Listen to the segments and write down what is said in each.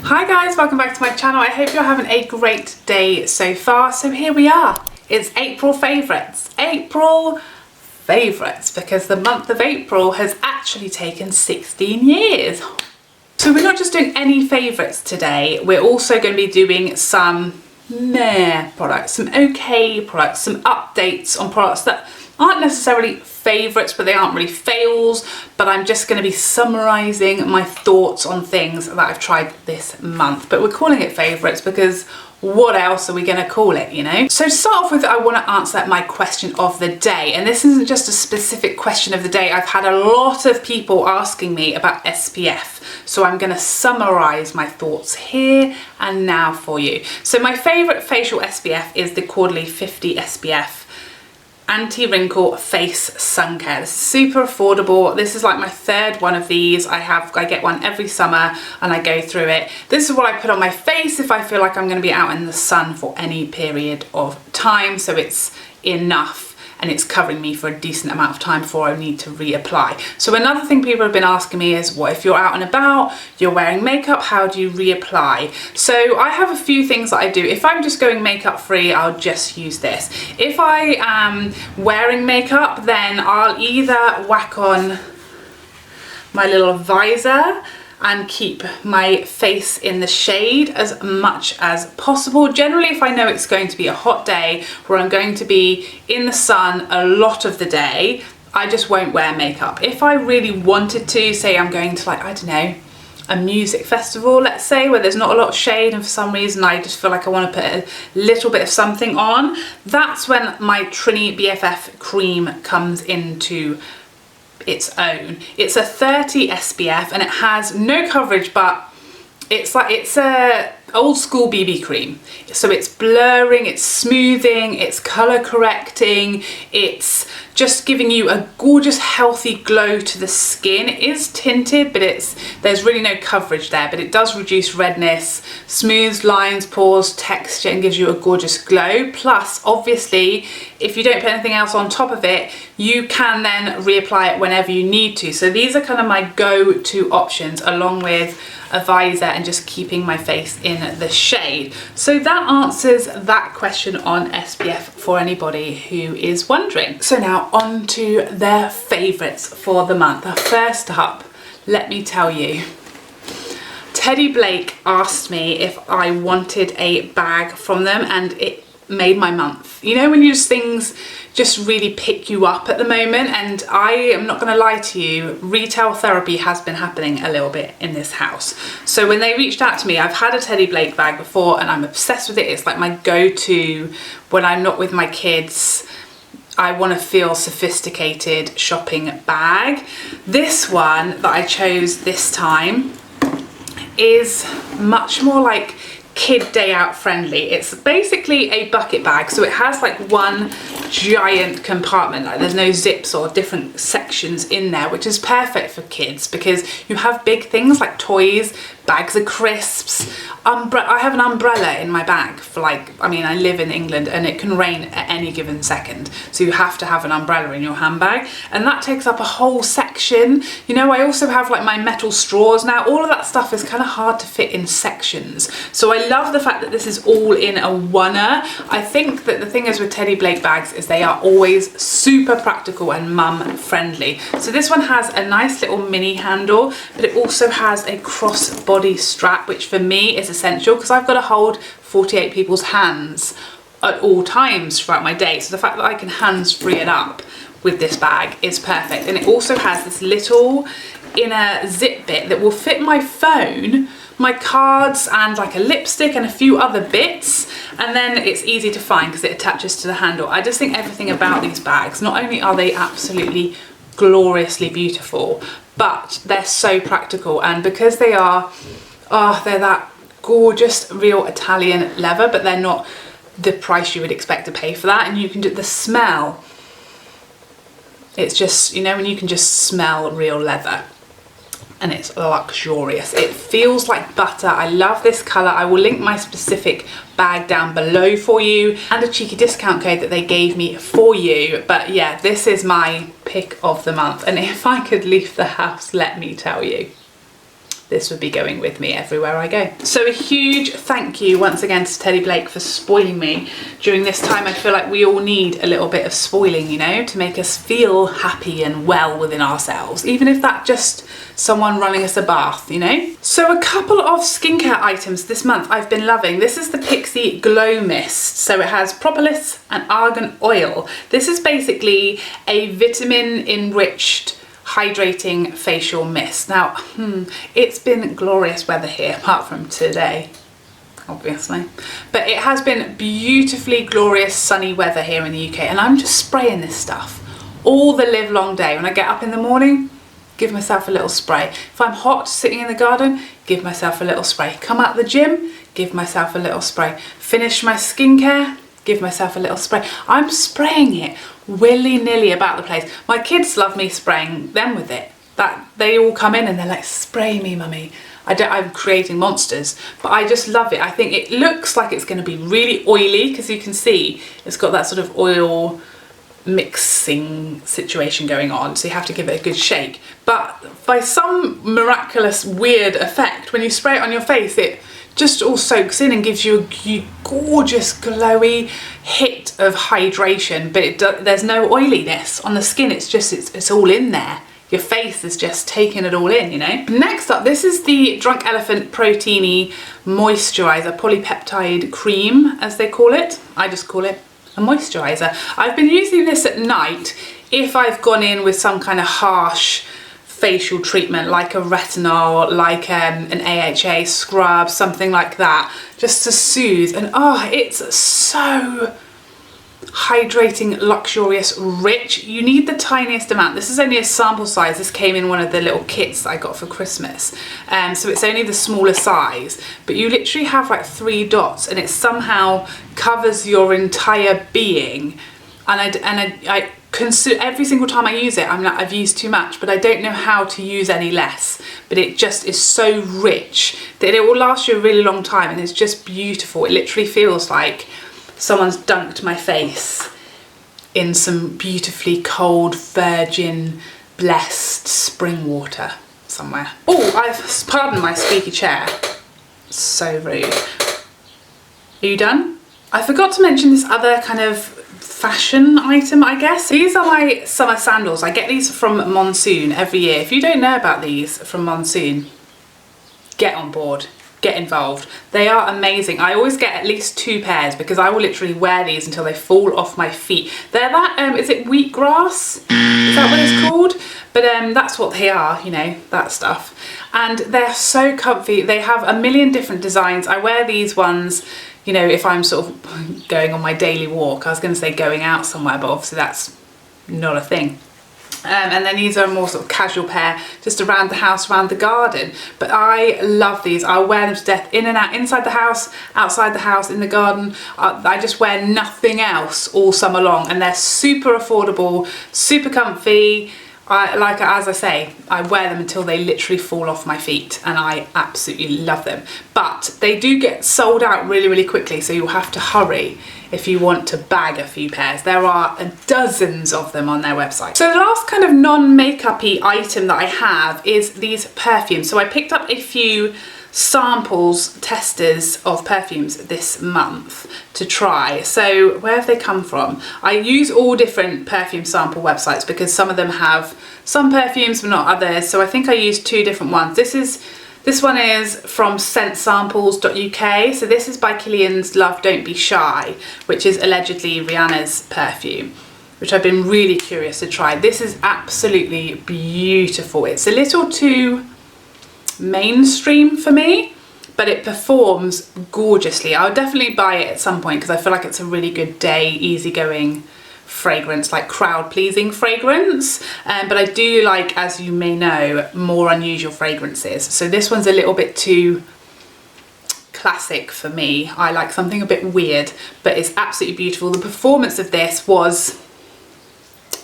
Hi guys, welcome back to my channel. I hope you're having a great day so far. So here we are. It's April favourites. April favourites, because the month of April has actually taken 16 years. So we're not just doing any favourites today, we're also going to be doing some meh products, some okay products, some updates on products that aren't necessarily favourites, but they aren't really fails, but I'm just going to be summarising my thoughts on things that I've tried this month. But we're calling it favourites because what else are we going to call it, you know? So to start off with, I want to answer my question of the day, and this isn't just a specific question of the day. I've had a lot of people asking me about SPF, so I'm going to summarise my thoughts here and now for you. So my favourite facial SPF is the Caudalie 50 SPF anti-wrinkle face sun care. This is super affordable. This is like my third one of these. I get one every summer and I go through it. This is what I put on my face if I feel like I'm going to be out in the sun for any period of time, so it's enough and it's covering me for a decent amount of time before I need to reapply. So another thing people have been asking me is, what if you're out and about, you're wearing makeup, how do you reapply? So I have a few things that I do. If I'm just going makeup free, I'll just use this. If I am wearing makeup, then I'll either whack on my little visor and keep my face in the shade as much as possible. Generally, if I know it's going to be a hot day where I'm going to be in the sun a lot of the day, I just won't wear makeup. If I really wanted to, say I'm going to, like, I don't know, a music festival, let's say, where there's not a lot of shade and for some reason I just feel like I want to put a little bit of something on, that's when my Trinny BFF cream comes into its own. It's a 30 SPF and it has no coverage, but it's a old school BB cream. So it's blurring, it's smoothing, it's color correcting, it's just giving you a gorgeous healthy glow to the skin. It is tinted, but there's really no coverage there, but it does reduce redness, smooths lines, pores, texture, and gives you a gorgeous glow. Plus, obviously, if you don't put anything else on top of it, you can then reapply it whenever you need to. So these are kind of my go-to options, along with a visor and just keeping my face in the shade. So that answers that question on SPF for anybody who is wondering. So now on to their favourites for the month. First up, let me tell you, Teddy Blake asked me if I wanted a bag from them, and it made my month. You know, when things just really pick you up at the moment, and I am not going to lie to you, retail therapy has been happening a little bit in this house. So when they reached out to me, I've had a Teddy Blake bag before and I'm obsessed with it. It's like my go-to when I'm not with my kids. I want to feel sophisticated shopping bag. This one that I chose this time is much more like kid day out friendly. It's basically a bucket bag, so it has like one giant compartment, like there's no zips or different sections in there, which is perfect for kids because you have big things like toys, bags of crisps, I have an umbrella in my bag for, like, I mean, I live in England and it can rain at any given second, so you have to have an umbrella in your handbag, and that takes up a whole section. You know, I also have like my metal straws. Now all of that stuff is kind of hard to fit in sections, so I love the fact that this is all in a oneer. I think that the thing is with Teddy Blake bags is they are always super practical and mum friendly. So this one has a nice little mini handle, but it also has a crossbody strap, which for me is essential because I've got to hold 48 people's hands at all times throughout my day. So the fact that I can hands-free it up with this bag is perfect. And it also has this little inner zip bit that will fit my phone, my cards, and like a lipstick and a few other bits, and then it's easy to find because it attaches to the handle. I just think everything about these bags, not only are they absolutely gloriously beautiful, but they're so practical, and because they are, they're that gorgeous real Italian leather, but they're not the price you would expect to pay for that. And you can do the smell, it's just, you know, when you can just smell real leather, and it's luxurious. It feels like butter. I love this colour. I will link my specific bag down below for you, and a cheeky discount code that they gave me for you. But yeah, this is my pick of the month, and if I could leave the house, let me tell you, this would be going with me everywhere I go. So a huge thank you once again to Teddy Blake for spoiling me during this time. I feel like we all need a little bit of spoiling, you know, to make us feel happy and well within ourselves, even if that's just someone running us a bath, you know. So a couple of skincare items this month I've been loving. This is the Pixi Glow Mist. So it has propolis and argan oil. This is basically a vitamin enriched hydrating facial mist. Now, it's been glorious weather here, apart from today, obviously. But it has been beautifully glorious sunny weather here in the UK, and I'm just spraying this stuff all the live long day. When I get up in the morning, give myself a little spray. If I'm hot sitting in the garden, give myself a little spray. Come out the gym, give myself a little spray. Finish my skincare, give myself a little spray. I'm spraying it willy-nilly about the place. My kids love me spraying them with it. That they all come in and they're like, spray me, mummy. I'm creating monsters, but I just love it. I think it looks like it's going to be really oily, because you can see it's got that sort of oil mixing situation going on, so you have to give it a good shake. But by some miraculous weird effect, when you spray it on your face, it just all soaks in and gives you a gorgeous glowy hit of hydration, but there's no oiliness on the skin. It's just it's all in there. Your face is just taking it all in, you know. Next up, this is the Drunk Elephant Protini moisturizer, polypeptide cream as they call it. I just call it a moisturizer. I've been using this at night if I've gone in with some kind of harsh facial treatment, like a retinol, like an AHA scrub, something like that, just to soothe. And oh, it's so hydrating, luxurious, rich. You need the tiniest amount. This is only a sample size. This came in one of the little kits that I got for Christmas, so it's only the smaller size, but you literally have like 3 dots and it somehow covers your entire being. And I consume every single time I use it. I've used too much, but I don't know how to use any less. But it just is so rich that it will last you a really long time, and it's just beautiful. It literally feels like someone's dunked my face in some beautifully cold, virgin, blessed spring water somewhere. Oh, pardon my squeaky chair. So rude. Are you done? I forgot to mention this other kind of fashion item, I guess. These are my summer sandals. I get these from Monsoon every year. If you don't know about these from Monsoon, get on board. Get involved. They are amazing. I always get at least 2 pairs because I will literally wear these until they fall off my feet. They're that, is it wheatgrass? Is that what it's called? But that's what they are, you know, that stuff. And they're so comfy. They have a million different designs. I wear these ones, you know, if I'm sort of going on my daily walk. I was going to say going out somewhere, but obviously that's not a thing. And then these are a more sort of casual pair, just around the house, around the garden. But I love these. I'll wear them to death, in and out, inside the house, outside the house, in the garden. I just wear nothing else all summer long, and they're super affordable, super comfy. As I say, I wear them until they literally fall off my feet, and I absolutely love them. But they do get sold out really, really quickly, so you'll have to hurry if you want to bag a few pairs. There are dozens of them on their website. So the last kind of non-makeup-y item that I have is these perfumes. So I picked up a few samples, testers of perfumes this month to try. So where have they come from? I use all different perfume sample websites because some of them have some perfumes but not others. So I think I used 2 different ones. This one is from scentsamples.uk. So this is by Kilian's Love Don't Be Shy, which is allegedly Rihanna's perfume, which I've been really curious to try. This is absolutely beautiful. It's a little too mainstream for me, but it performs gorgeously. I would definitely buy it at some point because I feel like it's a really good day, easygoing fragrance, like crowd pleasing fragrance. But I do like, as you may know, more unusual fragrances. So this one's a little bit too classic for me. I like something a bit weird, but it's absolutely beautiful. The performance of this was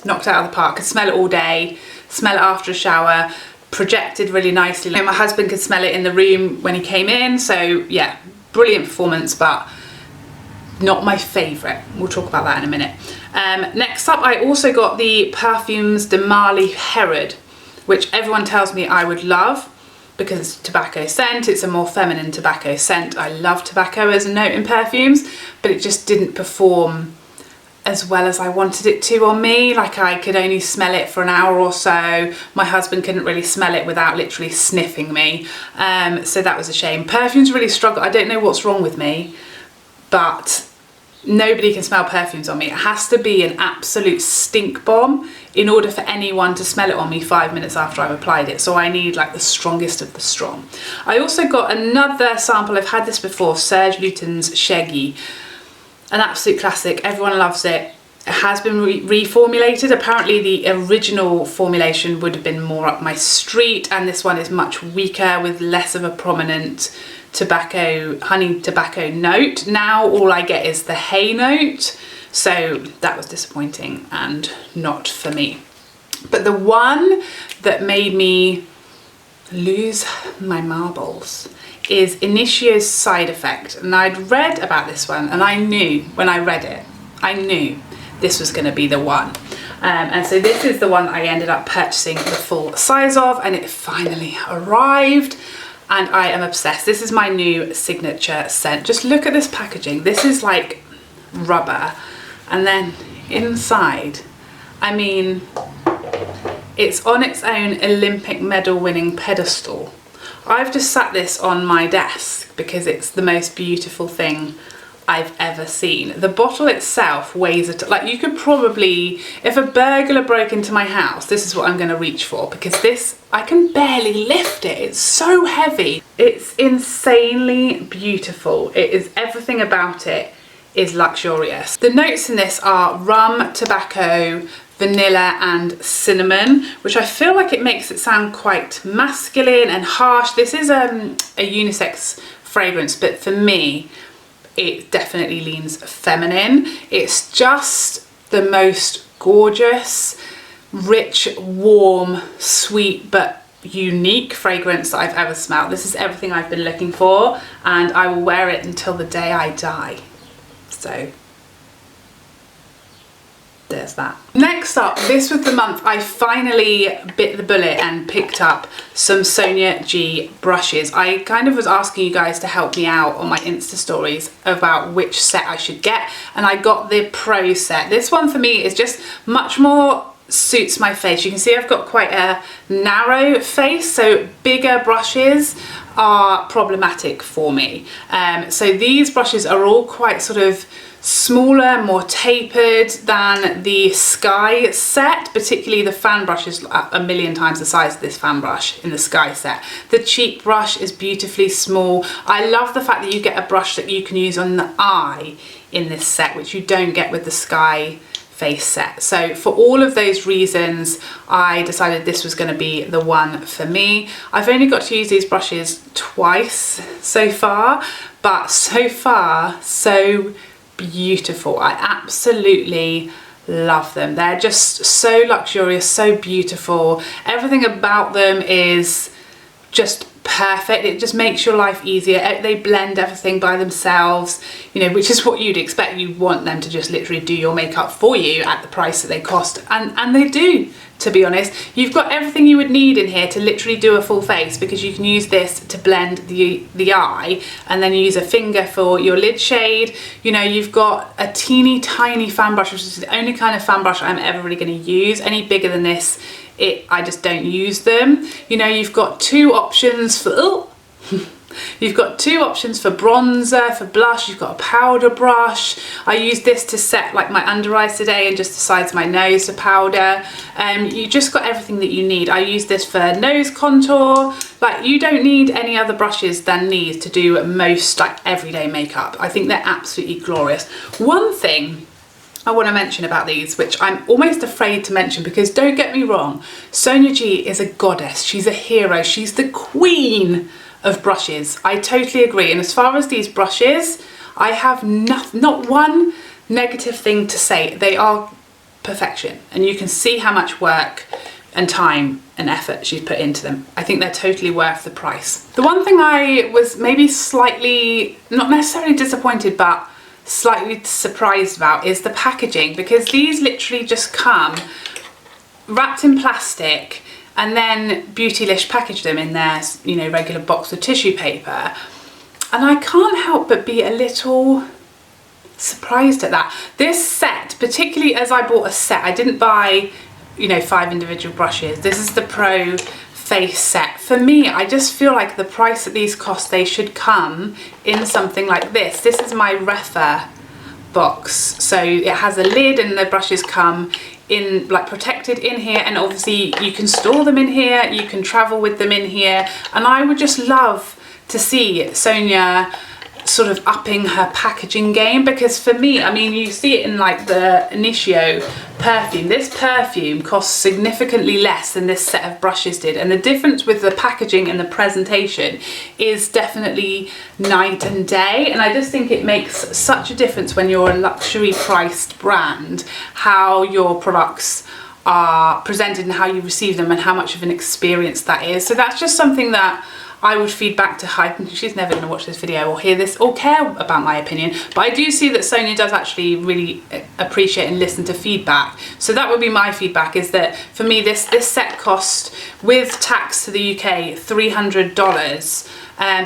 knocked out of the park. Could smell it all day, smell it after a shower, projected really nicely. My husband could smell it in the room when he came in. So yeah, brilliant performance, but not my favourite. We'll talk about that in a minute. Next up, I also got the Parfums de Marly Herod, which everyone tells me I would love, because it's a tobacco scent. It's a more feminine tobacco scent. I love tobacco as a note in perfumes, but it just didn't perform as well as I wanted it to on me. Like, I could only smell it for an hour or so. My husband couldn't really smell it without literally sniffing me. So that was a shame. Perfumes really struggle. I don't know what's wrong with me, but nobody can smell perfumes on me. It has to be an absolute stink bomb in order for anyone to smell it on me 5 minutes after I've applied it. So I need like the strongest of the strong. I also got another sample. I've had this before, Serge Lutens Chergui. An absolute classic. Everyone loves it. It has been reformulated. Apparently the original formulation would have been more up my street, and this one is much weaker with less of a prominent tobacco, honey tobacco note. Now all I get is the hay note, so that was disappointing and not for me. But the one that made me lose my marbles is Initio's Side Effect, and I'd read about this one, and I knew when I read it, I knew this was going to be the one. And so this is the one I ended up purchasing the full size of, and it finally arrived. And I am obsessed. This is my new signature scent. Just look at this packaging. This is like rubber. And then inside, I mean, it's on its own Olympic medal winning pedestal. I've just sat this on my desk because it's the most beautiful thing I've ever seen. The bottle itself weighs like, you could probably, if a burglar broke into my house, this is what I'm going to reach for, because this, I can barely lift it. It's so heavy. It's insanely beautiful. It is, everything about it is luxurious. The notes in this are rum, tobacco, vanilla and cinnamon, which I feel like it makes it sound quite masculine and harsh. This is a unisex fragrance, but for me, it definitely leans feminine. It's just the most gorgeous, rich, warm, sweet, but unique fragrance that I've ever smelled. This is everything I've been looking for, and I will wear it until the day I die. So there's that. Next up, this was the month I finally bit the bullet and picked up some Sonia G brushes. I kind of was asking you guys to help me out on my Insta stories about which set I should get, and I got the Pro set. This one for me is just much more suits my face. You can see I've got quite a narrow face, so bigger brushes are problematic for me. So these brushes are all quite sort of smaller, more tapered than the Sky set, particularly the fan brush is a million times the size of this fan brush in the Sky set. The cheek brush is beautifully small. I love the fact that you get a brush that you can use on the eye in this set, which you don't get with the Sky face set. So for all of those reasons, I decided this was going to be the one for me. I've only got to use these brushes twice so far, but so far, so beautiful. I absolutely love them. They're just so luxurious, so beautiful. Everything about them is just perfect. It just makes your life easier. They blend everything by themselves, you know, which is what you'd expect. You want them to just literally do your makeup for you at the price that they cost, and they do, to be honest. You've got everything you would need in here to literally do a full face, because you can use this to blend the eye, and then you use a finger for your lid shade. You know, you've got a teeny tiny fan brush, which is the only kind of fan brush I'm ever really going to use. Any bigger than this, I just don't use them. You know, you've got two options for you've got two options for bronzer, for blush. You've got a powder brush. I use this to set like my under eyes today, and just the sides of my nose to powder. You just got everything that you need. I use this for nose contour. Like, you don't need any other brushes than these to do most like everyday makeup. I think they're absolutely glorious. One thing I want to mention about these, which I'm almost afraid to mention, because don't get me wrong, Sonia G is a goddess. She's a hero. She's the queen of brushes. I totally agree. And as far as these brushes, I have not one negative thing to say. They are perfection, and you can see how much work and time and effort she's put into them. I think they're totally worth the price. The one thing I was maybe slightly, not necessarily disappointed, but slightly surprised about is the packaging, because these literally just come wrapped in plastic, and then Beautylish packaged them in their, you know, regular box of tissue paper. And I can't help but be a little surprised at that. This set, particularly as I bought a set, I didn't buy, you know, 5 individual brushes. This is the Pro Face set. For me, I just feel like the price that these cost, they should come in something like this. This is my Refa box. So it has a lid and the brushes come in, like, protected in here, and obviously you can store them in here, you can travel with them in here. And I would just love to see Sonia sort of upping her packaging game, because for me, I mean, you see it in like the Initio perfume. This perfume costs significantly less than this set of brushes did, and the difference with the packaging and the presentation is definitely night and day. And I just think it makes such a difference when you're a luxury priced brand, how your products are presented and how you receive them and how much of an experience that is. So that's just something that I would feed back to her. She's never going to watch this video or hear this or care about my opinion, but I do see that Sonia does actually really appreciate and listen to feedback. So that would be my feedback, is that for me this set cost, with tax to the UK, $300.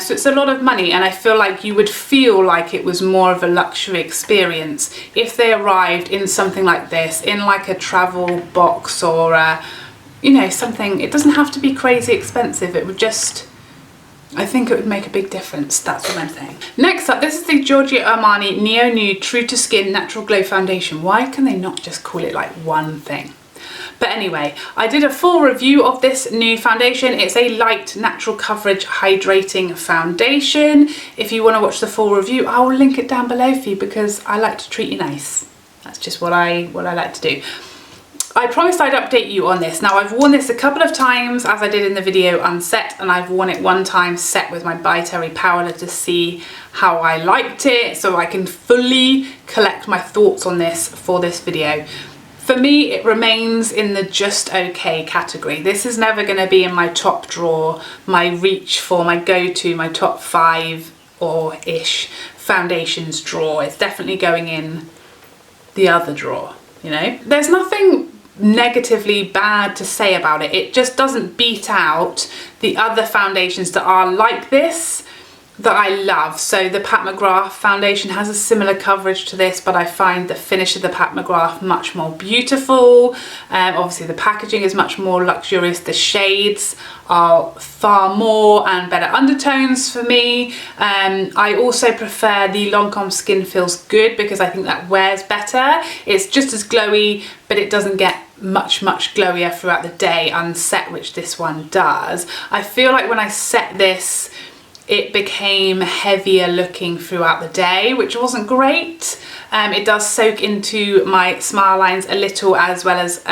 So it's a lot of money, and I feel like you would feel like it was more of a luxury experience if they arrived in something like this, in like a travel box or you know, something. It doesn't have to be crazy expensive. It would just, I think it would make a big difference. That's what I'm saying. Next up, this is the Giorgio Armani Neo Nude True to Skin Natural Glow Foundation. Why can they not just call it like one thing? But anyway, I did a full review of this new foundation. It's a light natural coverage hydrating foundation. If you want to watch the full review, I will link it down below for you, because I like to treat you nice. That's just what I like to do. I promised I'd update you on this. Now, I've worn this a couple of times, as I did in the video unset, and I've worn it one time set with my By Terry Powder to see how I liked it, so I can fully collect my thoughts on this for this video. For me, it remains in the just okay category. This is never going to be in my top drawer, my reach for, my go-to, my top 5 or ish foundations drawer. It's definitely going in the other drawer, you know? There's nothing negatively bad to say about it. It just doesn't beat out the other foundations that are like this that I love. So the Pat McGrath foundation has a similar coverage to this, but I find the finish of the Pat McGrath much more beautiful. Obviously the packaging is much more luxurious. The shades are far more and better undertones for me. I also prefer the Lancome Skin Feels Good, because I think that wears better. It's just as glowy, but it doesn't get much glowier throughout the day unset, which this one does. I feel like when I set this, it became heavier looking throughout the day, which wasn't great. It does soak into my smile lines a little, as well as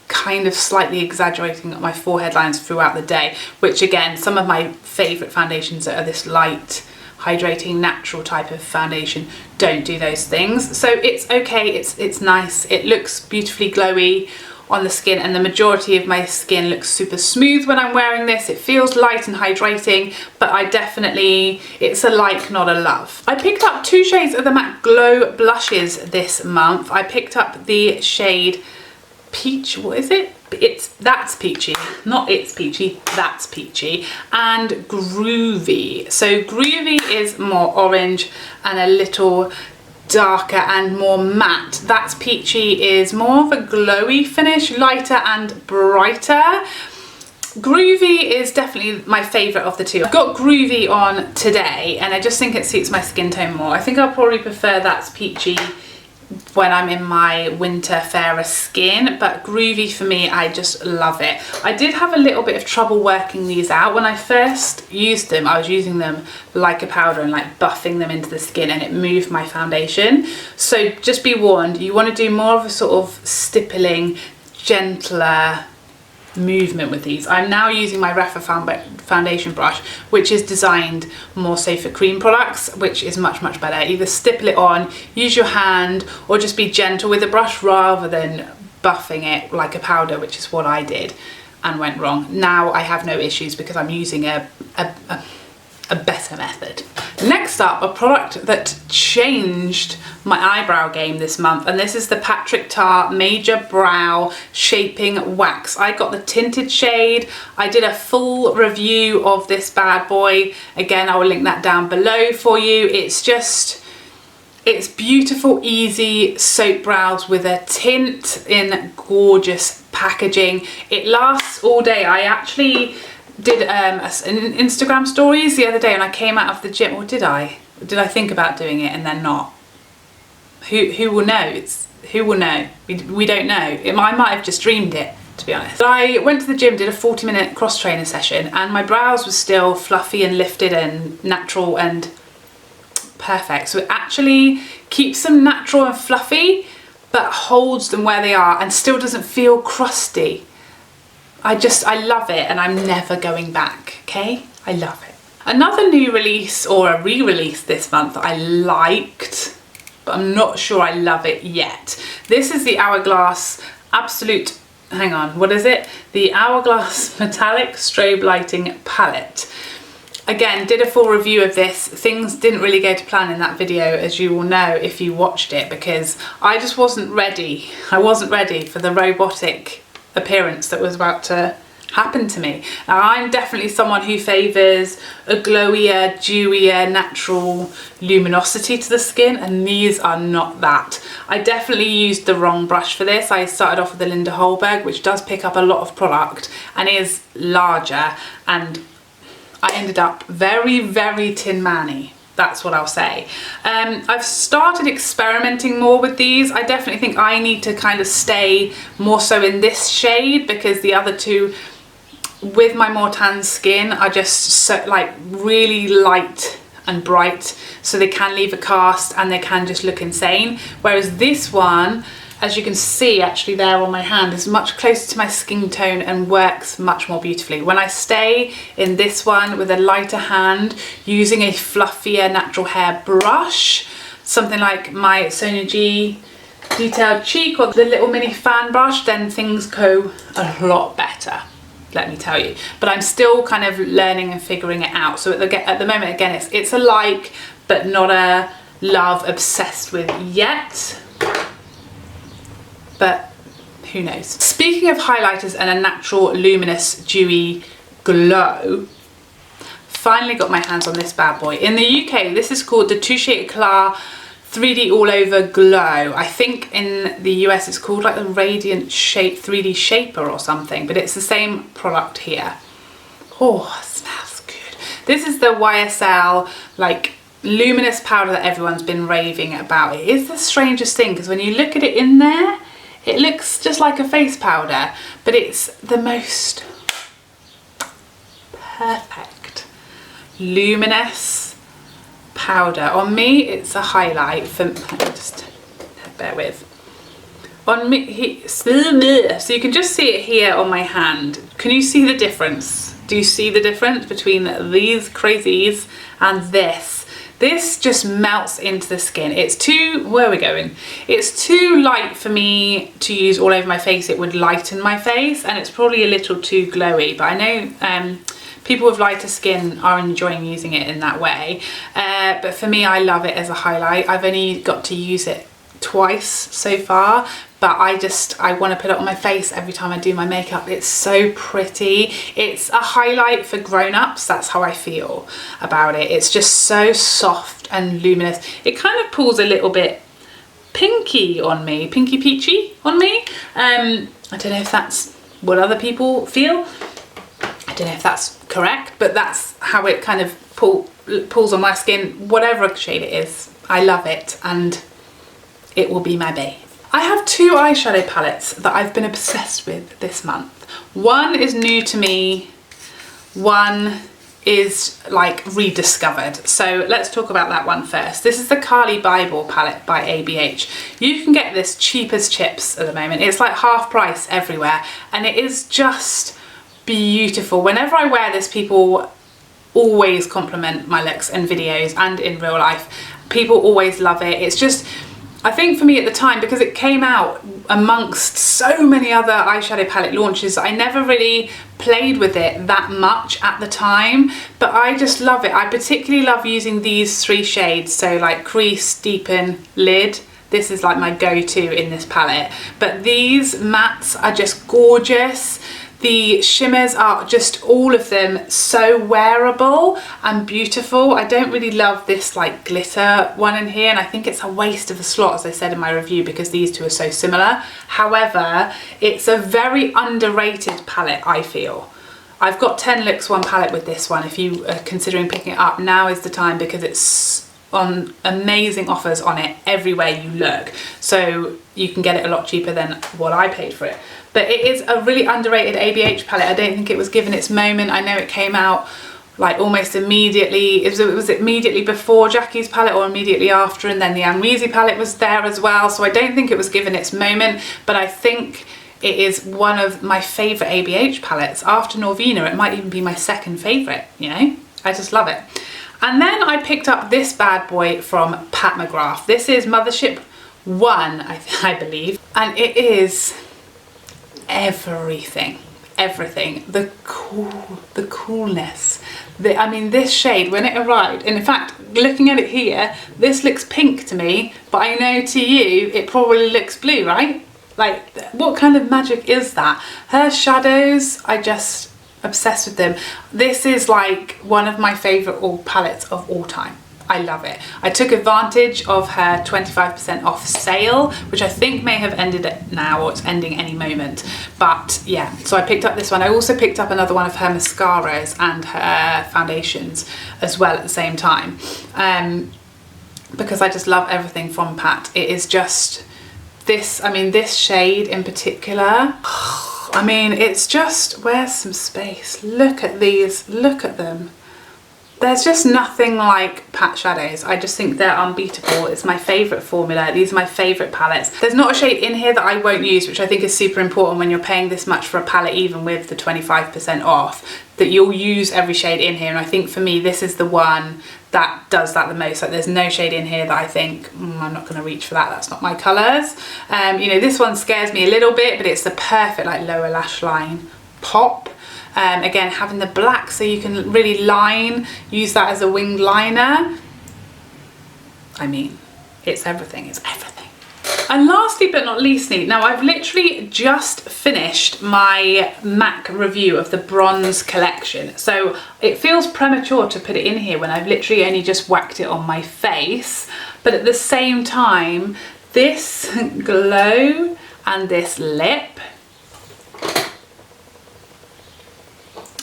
kind of slightly exaggerating my forehead lines throughout the day, which again, some of my favourite foundations that are this light, hydrating, natural type of foundation don't do those things. So it's okay, it's nice, it looks beautifully glowy on the skin, and the majority of my skin looks super smooth when I'm wearing this. It feels light and hydrating, but I definitely, it's a like, not a love. I picked up 2 shades of the MAC Glow blushes this month. I picked up the shade Peach, what is it? That's Peachy, not It's Peachy, that's Peachy, and Groovy. So Groovy is more orange and a little darker and more matte. That's Peachy is more of a glowy finish, lighter and brighter. Groovy is definitely my favourite of the two. I've got Groovy on today, and I just think it suits my skin tone more. I think I'll probably prefer That's Peachy when I'm in my winter fairer skin, but Groovy for me, I just love it. I did have a little bit of trouble working these out. When I first used them, I was using them like a powder and like buffing them into the skin, and it moved my foundation. So just be warned, you want to do more of a sort of stippling, gentler movement with these. I'm now using my Refa foundation brush, which is designed more so for cream products, which is much better. Either stipple it on, use your hand, or just be gentle with the brush rather than buffing it like a powder, which is what I did and went wrong. Now I have no issues because I'm using a better method. Next up, a product that changed my eyebrow game this month, and this is the Patrick Ta Major Brow Shaping Wax. I got the tinted shade. I did a full review of this bad boy. Again, I will link that down below for you. It's beautiful, easy soap brows with a tint in gorgeous packaging. It lasts all day. I actually did an Instagram stories the other day and I came out of the gym, or did I? Did I think about doing it and then not? Who will know? Who will know? We don't know. I might have just dreamed it, to be honest. But I went to the gym, did a 40-minute cross trainer session, and my brows were still fluffy and lifted and natural and perfect. So it actually keeps them natural and fluffy, but holds them where they are and still doesn't feel crusty. I love it, and I'm never going back, okay? I love it. Another new release, or a re-release this month that I liked, but I'm not sure I love it yet. This is the Hourglass The Hourglass Metallic Strobe Lighting Palette. Again, did a full review of this. Things didn't really go to plan in that video, as you will know if you watched it, because I just wasn't ready. I wasn't ready for the robotic appearance that was about to happen to me. Now, I'm definitely someone who favours a glowier, dewier, natural luminosity to the skin, and these are not that. I definitely used the wrong brush for this. I started off with the Linda Holberg, which does pick up a lot of product and is larger, and I ended up very, very Tin Man-y. That's what I'll say. I've started experimenting more with these. I definitely think I need to kind of stay more so in this shade, because the other two, with my more tan skin, are just so like really light and bright, so they can leave a cast and they can just look insane. Whereas this one, as you can see actually there on my hand, is much closer to my skin tone and works much more beautifully. When I stay in this one with a lighter hand, using a fluffier natural hair brush, something like my Sonia G Detailed Cheek or the little mini fan brush, then things go a lot better, let me tell you. But I'm still kind of learning and figuring it out. So at the moment, again, it's a like, but not a love obsessed with yet. But who knows. Speaking of highlighters and a natural, luminous, dewy glow, finally got my hands on this bad boy. In the UK, this is called the Touche Eclat 3D All Over Glow. I think in the US it's called like the Radiant Shape 3D Shaper or something, but it's the same product here. Oh, it smells good. This is the YSL like luminous powder that everyone's been raving about. It is the strangest thing, because when you look at it in there, it looks just like a face powder, but it's the most perfect luminous powder. On me, it's a highlight for, let me just bear with. On me, so you can just see it here on my hand. Can you see the difference? Do you see the difference between these crazies and this? This just melts into the skin. It's too, where are we going? It's too light for me to use all over my face. It would lighten my face, and it's probably a little too glowy, but I know people with lighter skin are enjoying using it in that way. But for me, I love it as a highlight. I've only got to use it twice so far, but I want to put it on my face every time I do my makeup. It's so pretty. It's a highlight for grown-ups. That's how I feel about it. It's just so soft and luminous. It kind of pulls a little bit pinky on me, pinky peachy on me. I don't know if that's what other people feel. I don't know if that's correct, but that's how it kind of pulls on my skin, whatever shade it is. I love it, and it will be my bae. I have two eyeshadow palettes that I've been obsessed with this month. One is new to me, one is like rediscovered. So let's talk about that one first. This is the Carli Bybel palette by ABH. You can get this cheap as chips at the moment. It's like half price everywhere, and it is just beautiful. Whenever I wear this, people always compliment my looks in videos and in real life. People always love it. It's just, I think for me at the time, because it came out amongst so many other eyeshadow palette launches, I never really played with it that much at the time, but I just love it. I particularly love using these 3 shades, so like Crease, Deepen, Lid. This is like my go-to in this palette. But these mattes are just gorgeous. The shimmers are just, all of them, so wearable and beautiful. I don't really love this like glitter one in here, and I think it's a waste of a slot, as I said in my review, because these two are so similar. However, it's a very underrated palette, I feel. I've got 10 looks, 1 palette with this one. If you are considering picking it up, now is the time, because it's on amazing offers on it everywhere you look. So you can get it a lot cheaper than what I paid for it. But it is a really underrated ABH palette. I don't think it was given its moment. I know it came out like almost immediately. It was immediately before Jackie's palette or immediately after, and then the Amrezy palette was there as well. So I don't think it was given its moment, but I think it is one of my favourite ABH palettes. After Norvina, it might even be my 2nd favourite, you know? I just love it. And then I picked up this bad boy from Pat McGrath. This is Mothership I, I believe, and it is everything. The coolness. I mean, this shade, when it arrived, and in fact, looking at it here, this looks pink to me, but I know to you, it probably looks blue, right? Like, what kind of magic is that? Her shadows, I just obsessed with them. This is like one of my favourite palettes of all time. I love it. I took advantage of her 25% off sale, which I think may have ended now, or it's ending any moment. But yeah, so I picked up this one. I also picked up another one of her mascaras and her foundations as well at the same time, because I just love everything from Pat. It is just this, I mean, this shade in particular, I mean, it's just, where's some space? Look at these, look at them. There's just nothing like Pat shadows. I just think they're unbeatable. It's my favourite formula. These are my favourite palettes. There's not a shade in here that I won't use, which I think is super important when you're paying this much for a palette, even with the 25% off, that you'll use every shade in here. And I think for me, this is the one that does that the most. Like, there's no shade in here that I think, I'm not gonna reach for that, that's not my colours. You know, this one scares me a little bit, but it's the perfect like lower lash line pop. Again, having the black so you can really use that as a winged liner. I mean, it's everything, it's everything. And lastly but not leastly, now I've literally just finished my MAC review of the bronze collection. So it feels premature to put it in here when I've literally only just whacked it on my face. But at the same time, this glow and this lip,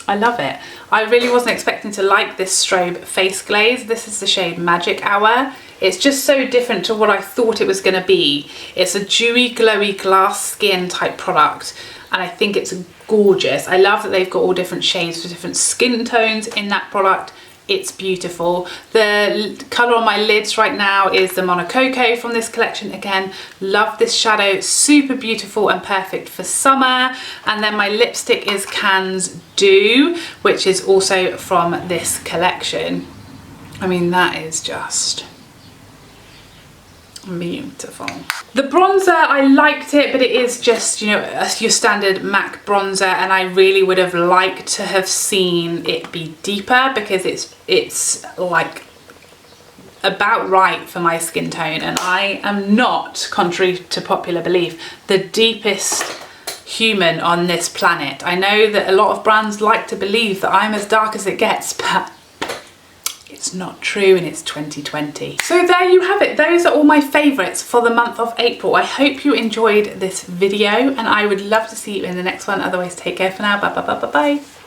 I love it. I really wasn't expecting to like this strobe face glaze. This is the shade Magic Hour. It's just so different to what I thought it was gonna be. It's a dewy, glowy glass skin type product, and I think it's gorgeous. I love that they've got all different shades for different skin tones in that product. It's beautiful. The colour on my lids right now is the Monaco from this collection. Again, love this shadow, super beautiful and perfect for summer. And then my lipstick is Cannes Dew, which is also from this collection. I mean, that is just beautiful. The bronzer, I liked it, but it is just, you know, your standard MAC bronzer, and I really would have liked to have seen it be deeper, because it's like about right for my skin tone, and I am not, contrary to popular belief, the deepest human on this planet. I know that a lot of brands like to believe that I'm as dark as it gets, but it's not true, and it's 2020. So there you have it. Those are all my favourites for the month of April. I hope you enjoyed this video, and I would love to see you in the next one. Otherwise, take care for now. Bye bye bye bye bye.